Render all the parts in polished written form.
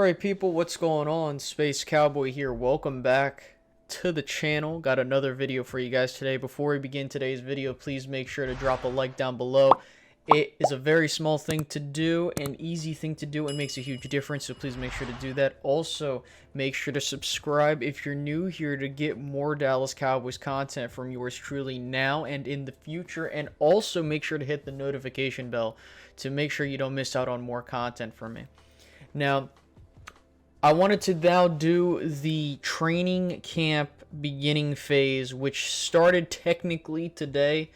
Alright people, what's going on? Space Cowboy here. Welcome back to the channel. Got another video for you guys today. Before we begin today's video, please make sure to drop a like down below. It is a very small thing to do, an easy thing to do, and makes a huge difference, so please make sure to do that. Also, make sure to subscribe if you're new here to get more Dallas Cowboys content from yours truly now and in the future, and also make sure to hit the notification bell to make sure you don't miss out on more content from me. Now, I wanted to now do the training camp beginning phase, which started technically today.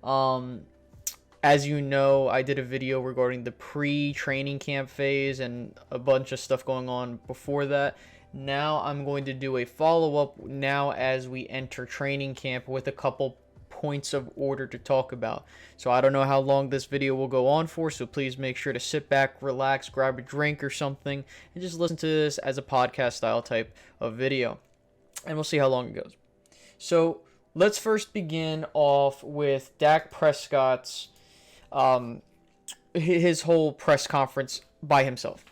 As you know, I did a video regarding the pre-training camp phase and a bunch of stuff going on before that. Now I'm going to do a follow-up now as we enter training camp with a couple points of order to talk about. So I don't know how long this video will go on for, so please make sure to sit back, relax, grab a drink or something, and just listen to this as a podcast style type of video. And we'll see how long it goes. So let's first begin off with Dak Prescott's his whole press conference by himself.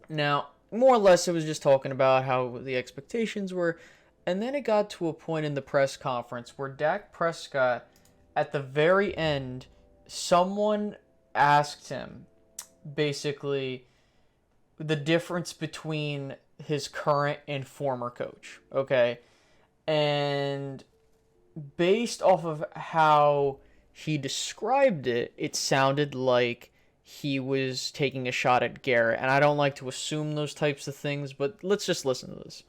Now, more or less, it was just talking about how the expectations were, and then it got to a point in the press conference where Dak Prescott, at the very end, someone asked him, basically, the difference between his current and former coach, okay? And based off of how he described it, it sounded like he was taking a shot at Garrett. And I don't like to assume those types of things, but let's just listen to this.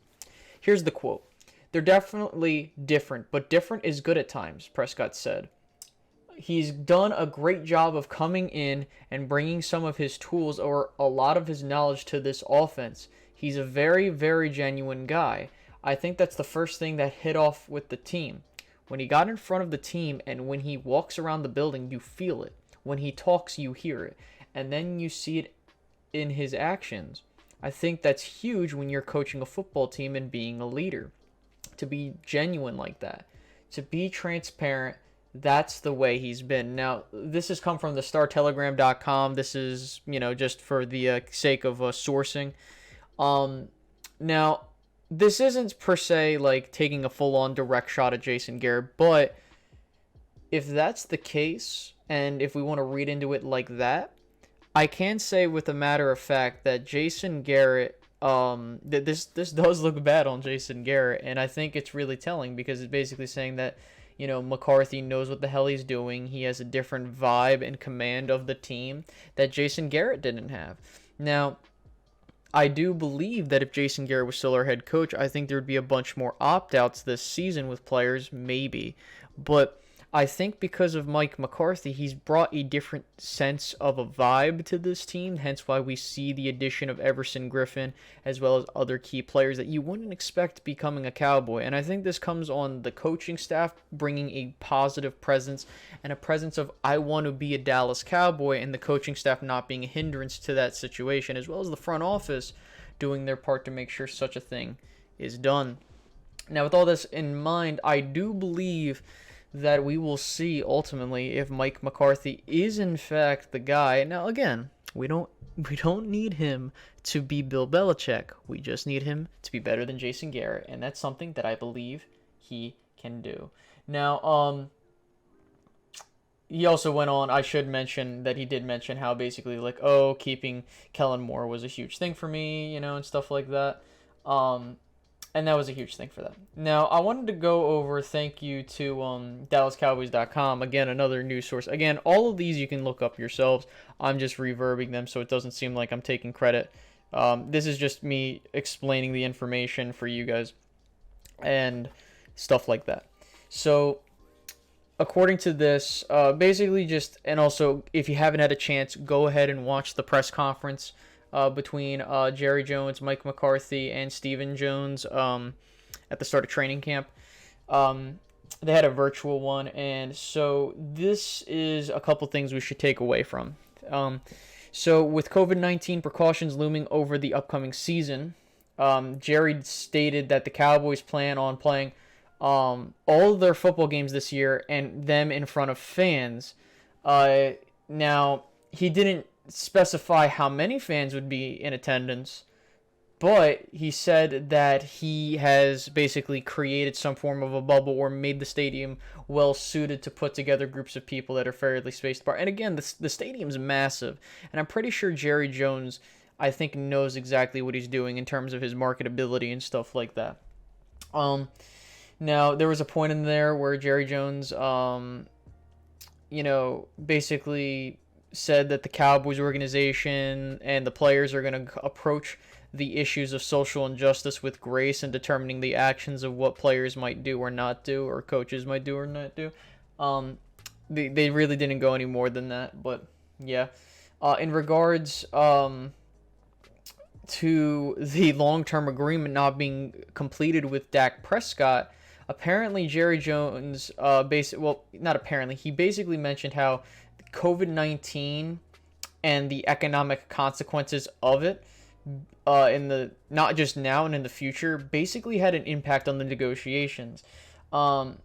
Here's the quote. "They're definitely different, but different is good at times," Prescott said. "He's done a great job of coming in and bringing some of his tools or a lot of his knowledge to this offense. He's a very, very genuine guy. I think that's the first thing that hit off with the team. When he got in front of the team and when he walks around the building, you feel it. When he talks, you hear it. And then you see it in his actions. I think that's huge when you're coaching a football team and being a leader. To be genuine like that. To be transparent, that's the way he's been." Now, this has come from the StarTelegram.com. This is, just for the sake of sourcing. Now, this isn't per se like taking a full-on direct shot at Jason Garrett, but if that's the case, and if we want to read into it like that, I can say with a matter of fact that Jason Garrett, this does look bad on Jason Garrett, and I think it's really telling because it's basically saying that, McCarthy knows what the hell he's doing. He has a different vibe and command of the team that Jason Garrett didn't have. Now, I do believe that if Jason Garrett was still our head coach, I think there would be a bunch more opt-outs this season with players, maybe. But I think because of Mike McCarthy, he's brought a different sense of a vibe to this team, hence why we see the addition of Everson Griffin as well as other key players that you wouldn't expect becoming a Cowboy. And I think this comes on the coaching staff bringing a positive presence and a presence of I want to be a Dallas Cowboy, and the coaching staff not being a hindrance to that situation, as well as the front office doing their part to make sure such a thing is done. Now, with all this in mind, I do believe that we will see ultimately if Mike McCarthy is in fact the guy. Now, again, we don't need him to be Bill Belichick. We just need him to be better than Jason Garrett, and that's something that I believe he can do. Now, he also went on, I should mention that he did mention how basically keeping Kellen Moore was a huge thing for me, and stuff like that. And that was a huge thing for them. Now, I wanted to go over, thank you to DallasCowboys.com. Again, another news source. Again, all of these you can look up yourselves. I'm just reverbing them so it doesn't seem like I'm taking credit. This is just me explaining the information for you guys and stuff like that. So, according to this, basically and also, if you haven't had a chance, go ahead and watch the press conference between Jerry Jones, Mike McCarthy, and Stephen Jones at the start of training camp. They had a virtual one, and so this is a couple things we should take away from. So with COVID-19 precautions looming over the upcoming season, Jerry stated that the Cowboys plan on playing all of their football games this year and them in front of fans. Now, he didn't specify how many fans would be in attendance, But he said that he has basically created some form of a bubble or made the stadium well suited to put together groups of people that are fairly spaced apart. And again, the stadium's massive, and I'm pretty sure Jerry Jones, I think, knows exactly what he's doing in terms of his marketability and stuff like that. Now there was a point in there where Jerry Jones, basically said that the Cowboys organization and the players are going to approach the issues of social injustice with grace and determining the actions of what players might do or not do, or coaches might do or not do. They really didn't go any more than that, but yeah. In regards to the long-term agreement not being completed with Dak Prescott, apparently Jerry Jones, not apparently, he basically mentioned how COVID-19 and the economic consequences of it, not just now and in the future, basically had an impact on the negotiations. And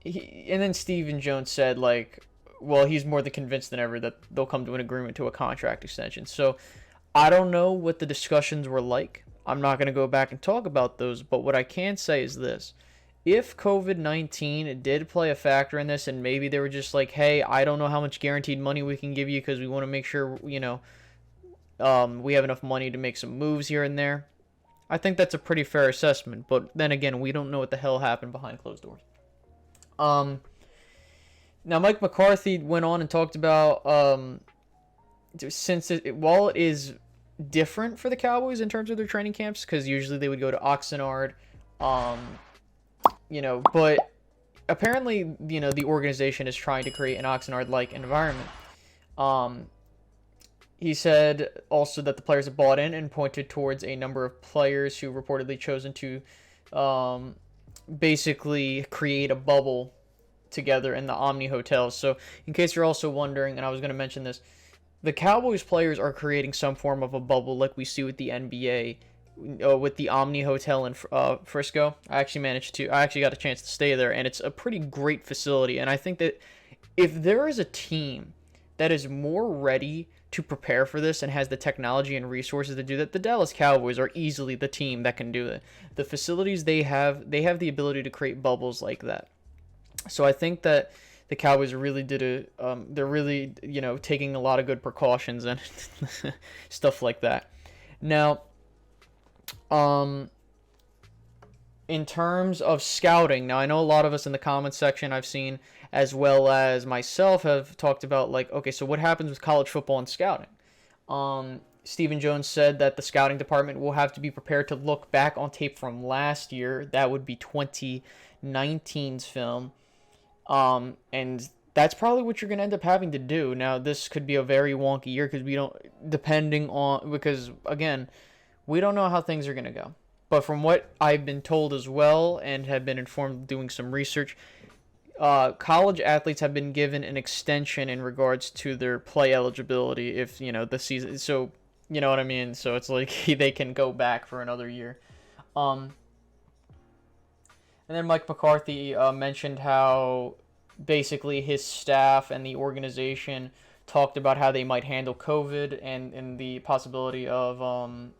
then Stephen Jones said, he's more than convinced than ever that they'll come to an agreement to a contract extension. So I don't know what the discussions were like. I'm not going to go back and talk about those, but what I can say is this. If COVID-19 did play a factor in this, and maybe they were just like, hey, I don't know how much guaranteed money we can give you because we want to make sure, we have enough money to make some moves here and there, I think that's a pretty fair assessment. But then again, we don't know what the hell happened behind closed doors. Now, Mike McCarthy went on and talked about, while it is different for the Cowboys in terms of their training camps, because usually they would go to Oxnard, but apparently, the organization is trying to create an Oxnard-like environment. He said also that the players have bought in and pointed towards a number of players who reportedly chosen to basically create a bubble together in the Omni hotels. So in case you're also wondering, and I was going to mention this, the Cowboys players are creating some form of a bubble like we see with the NBA, with the Omni Hotel in Frisco. I actually got a chance to stay there, and it's a pretty great facility. And I think that if there is a team that is more ready to prepare for this and has the technology and resources to do that, the Dallas Cowboys are easily the team that can do it. The facilities they have the ability to create bubbles like that. So I think that the Cowboys really they're really, taking a lot of good precautions and stuff like that. Now, in terms of scouting, now I know a lot of us in the comments section I've seen, as well as myself, have talked about okay, so what happens with college football and scouting? Stephen Jones said that the scouting department will have to be prepared to look back on tape from last year. That would be 2019's film. And that's probably what you're going to end up having to do. Now, this could be a very wonky year because again, we don't know how things are going to go. But from what I've been told as well, and have been informed doing some research, college athletes have been given an extension in regards to their play eligibility if, the season. So, you know what I mean? So it's like they can go back for another year. And then Mike McCarthy mentioned how basically his staff and the organization talked about how they might handle COVID and the possibility of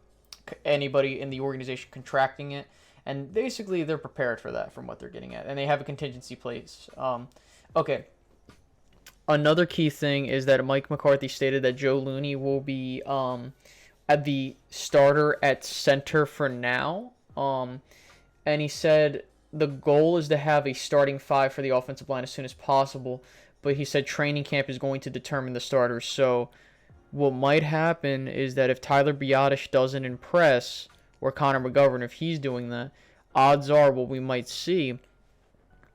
anybody in the organization contracting it. And basically, they're prepared for that from what they're getting at. And they have a contingency place. Okay. Another key thing is that Mike McCarthy stated that Joe Looney will be at the starter at center for now. And he said the goal is to have a starting five for the offensive line as soon as possible. But he said training camp is going to determine the starters. So what might happen is that if Tyler Biadasz doesn't impress, or Conor Mcgovern, if he's doing that, odds are what we might see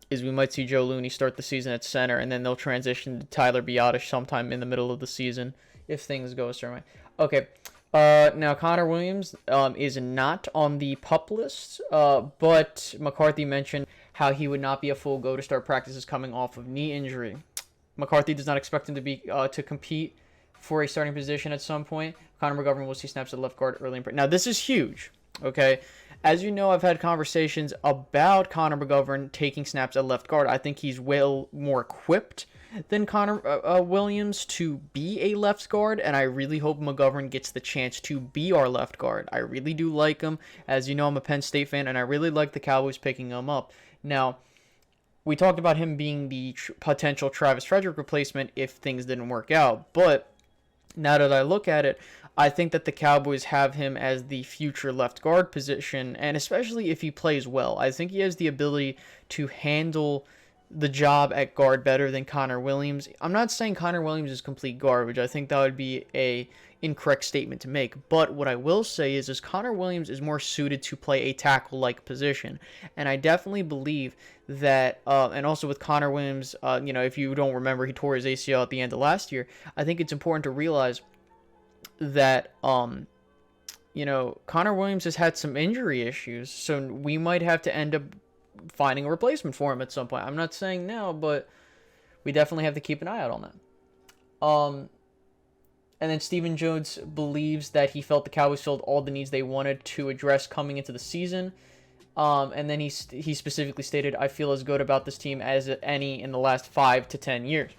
is we might see Joe Looney start the season at center, and then they'll transition to Tyler Biadasz sometime in the middle of the season if things go a certain way. Okay, now Conor Williams is not on the PUP list, but McCarthy mentioned how he would not be a full go to start practices coming off of knee injury. McCarthy does not expect him to be to compete for a starting position at some point. Conor Mcgovern will see snaps at left guard early in. Now, this is huge, okay? As you know, I've had conversations about Conor McGovern taking snaps at left guard. I think he's well more equipped than Conor Williams to be a left guard, and I really hope McGovern gets the chance to be our left guard. I really do like him. As you know, I'm a Penn State fan, and I really like the Cowboys picking him up. Now, we talked about him being the potential Travis Frederick replacement if things didn't work out, but now that I look at it, I think that the Cowboys have him as the future left guard position, and especially if he plays well. I think he has the ability to handle the job at guard better than Conor Williams. I'm not saying Conor Williams is complete garbage. I think that would be a incorrect statement to make. But what I will say is Conor Williams is more suited to play a tackle-like position. And I definitely believe that, and also with Conor Williams, if you don't remember, he tore his ACL at the end of last year. I think it's important to realize that, Conor Williams has had some injury issues. So we might have to end up finding a replacement for him at some point. I'm not saying now, but we definitely have to keep an eye out on that. And then Stephen Jones believes that he felt the Cowboys filled all the needs they wanted to address coming into the season. And then he specifically stated, "I feel as good about this team as any in the last 5 to 10 years."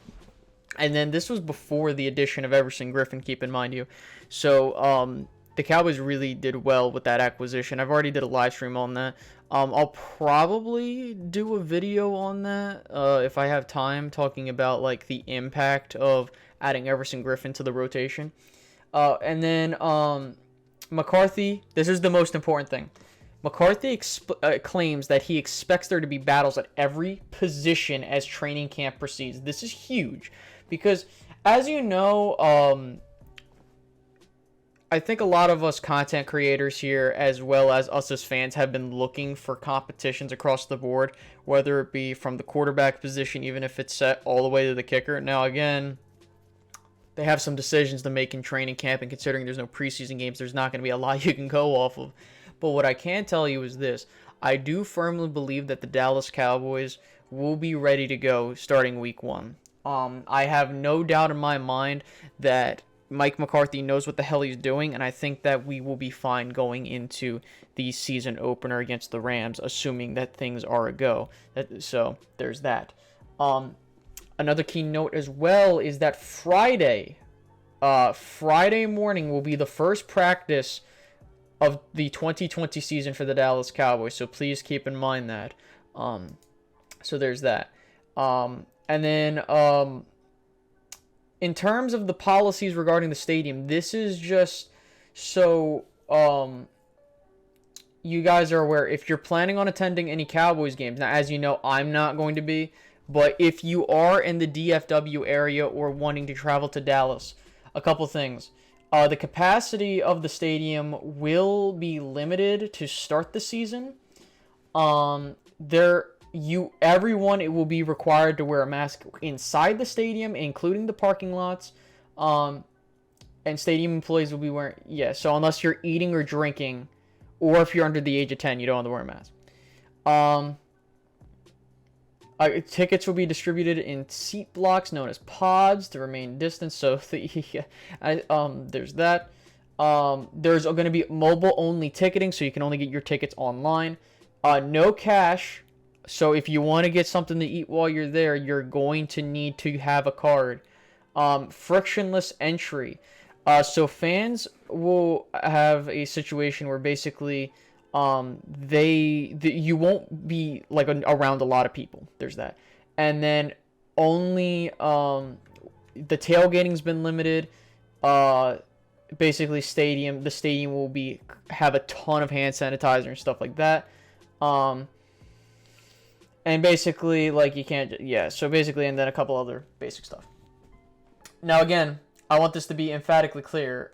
And then this was before the addition of Everson Griffin, keep in mind you. So the Cowboys really did well with that acquisition. I've already did a live stream on that. I'll probably do a video on that if I have time, talking about like the impact of adding Everson Griffin to the rotation. And then McCarthy, this is the most important thing. McCarthy claims that he expects there to be battles at every position as training camp proceeds. This is huge because, as you know, I think a lot of us content creators here, as well as us as fans, have been looking for competitions across the board, whether it be from the quarterback position, even if it's set all the way to the kicker. Now, again, they have some decisions to make in training camp, and considering there's no preseason games, there's not going to be a lot you can go off of. But what I can tell you is this. I do firmly believe that the Dallas Cowboys will be ready to go starting week 1. I have no doubt in my mind that Mike McCarthy knows what the hell he's doing, and I think that we will be fine going into the season opener against the Rams, assuming that things are a go. So there's that. Another key note as well is that Friday morning will be the first practice of the 2020 season for the Dallas Cowboys, so please keep in mind that. So there's that. And then in terms of the policies regarding the stadium, this is just so you guys are aware. If you're planning on attending any Cowboys games, now as you know, I'm not going to be, but if you are in the DFW area or wanting to travel to Dallas, a couple things. The capacity of the stadium will be limited to start the season. Everyone, it will be required to wear a mask inside the stadium, including the parking lots. And stadium employees will be wearing, so unless you're eating or drinking, or if you're under the age of 10, you don't have to wear a mask. Tickets will be distributed in seat blocks known as pods to remain distant. So there's that. There's going to be mobile-only ticketing, so you can only get your tickets online. No cash. So if you want to get something to eat while you're there, you're going to need to have a card. Frictionless entry. So fans will have a situation where basically you won't be like around a lot of people. There's that. And then only the tailgating's been limited. Basically the stadium will have a ton of hand sanitizer and stuff like that. And basically, like, you can't, so basically, and then a couple other basic stuff. Now, again, I want this to be emphatically clear.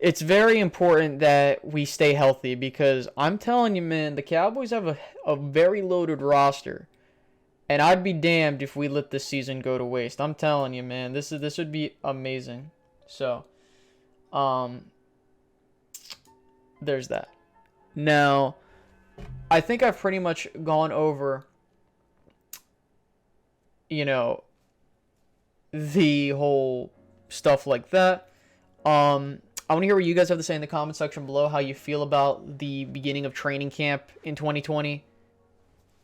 It's very important that we stay healthy because I'm telling you, man, the Cowboys have a very loaded roster. And I'd be damned if we let this season go to waste. I'm telling you, man, this would be amazing. So, there's that. Now, I think I've pretty much gone over, the whole stuff like that. I want to hear what you guys have to say in the comment section below, how you feel about the beginning of training camp in 2020.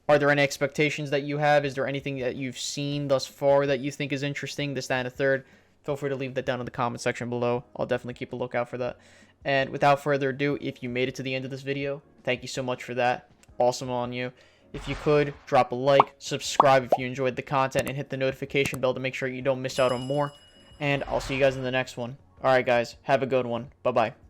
Are there any expectations that you have? Is there anything that you've seen thus far that you think is interesting? This, that, and a third. Feel free to leave that down in the comment section below. I'll definitely keep a lookout for that. And without further ado, if you made it to the end of this video, thank you so much for that. Awesome on you. If you could, drop a like, subscribe if you enjoyed the content, and hit the notification bell to make sure you don't miss out on more. And I'll see you guys in the next one. Alright guys, have a good one. Bye-bye.